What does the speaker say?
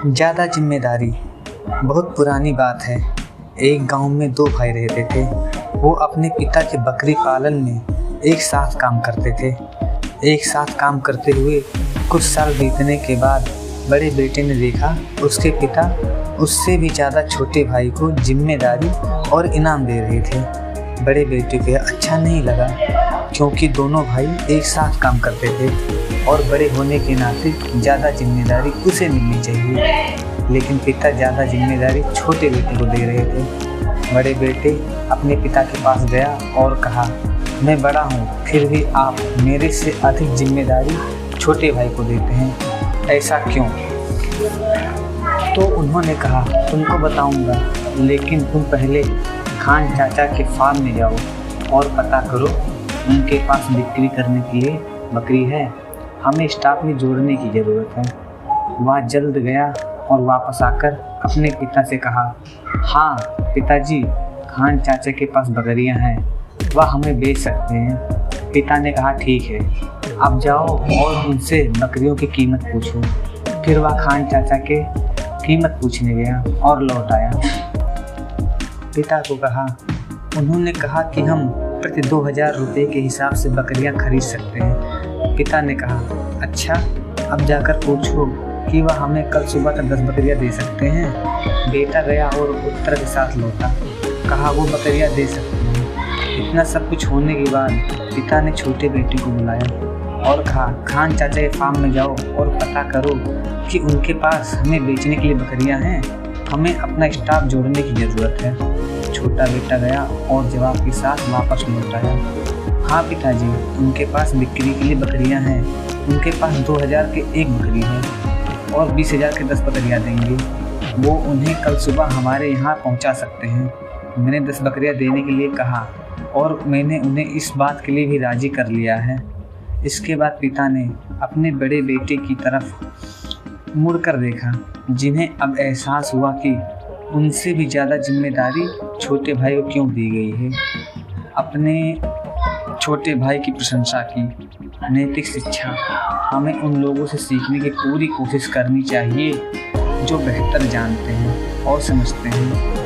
ज़्यादा जिम्मेदारी। बहुत पुरानी बात है। एक गांव में दो भाई रहते थे। वो अपने पिता के बकरी पालन में एक साथ काम करते थे। एक साथ काम करते हुए कुछ साल बीतने के बाद बड़े बेटे ने देखा उसके पिता उससे भी ज़्यादा छोटे भाई को जिम्मेदारी और इनाम दे रहे थे। बड़े बेटे को यह अच्छा नहीं लगा, क्योंकि दोनों भाई एक साथ काम करते थे और बड़े होने के नाते ज़्यादा जिम्मेदारी उसे मिलनी चाहिए। लेकिन पिता ज़्यादा जिम्मेदारी छोटे बेटे को दे रहे थे। बड़े बेटे अपने पिता के पास गया और कहा, मैं बड़ा हूँ, फिर भी आप मेरे से अधिक जिम्मेदारी छोटे भाई को देते हैं, ऐसा क्यों? तो उन्होंने कहा, तुमको बताऊंगा, लेकिन तुम पहले खान चाचा के फार्म में जाओ और पता करो उनके पास बिक्री करने के लिए बकरी है। हमें स्टाफ में जोड़ने की ज़रूरत है। वह जल्द गया और वापस आकर अपने पिता से कहा, हाँ पिताजी, खान चाचा के पास बकरियां हैं, वह हमें बेच सकते हैं। पिता ने कहा, ठीक है, अब जाओ और उनसे बकरियों की कीमत पूछो। फिर वह खान चाचा के कीमत पूछने गया और लौट आया। पिता को कहा, उन्होंने कहा कि हम प्रति 2000 रुपये के हिसाब से बकरियां खरीद सकते हैं। पिता ने कहा, अच्छा, अब जाकर पूछो कि वह हमें कल सुबह तक 10 बकरियां दे सकते हैं। बेटा गया और उत्तर के साथ लौटा, कहा वो बकरियां दे सकते हैं। इतना सब कुछ होने के बाद पिता ने छोटे बेटे को बुलाया और कहा, खान चाचा के फार्म में जाओ और पता करो कि उनके पास हमें बेचने के लिए बकरियां हैं। हमें अपना स्टाफ जोड़ने की ज़रूरत है। छोटा बेटा गया और जवाब के साथ वापस लौट आया, हाँ पिताजी, उनके पास बिक्री के लिए बकरियां हैं। उनके पास 2000 के एक बकरी है और 20,000 के 10 बकरियां देंगे। वो उन्हें कल सुबह हमारे यहाँ पहुँचा सकते हैं। मैंने 10 बकरियां देने के लिए कहा और मैंने उन्हें इस बात के लिए भी राज़ी कर लिया है। इसके बाद पिता ने अपने बड़े बेटे की तरफ मुड़कर देखा, जिन्हें अब एहसास हुआ कि उनसे भी ज़्यादा जिम्मेदारी छोटे भाई को क्यों दी गई है। अपने छोटे भाई की प्रशंसा की। नैतिक शिक्षा। हमें उन लोगों से सीखने की पूरी कोशिश करनी चाहिए जो बेहतर जानते हैं और समझते हैं।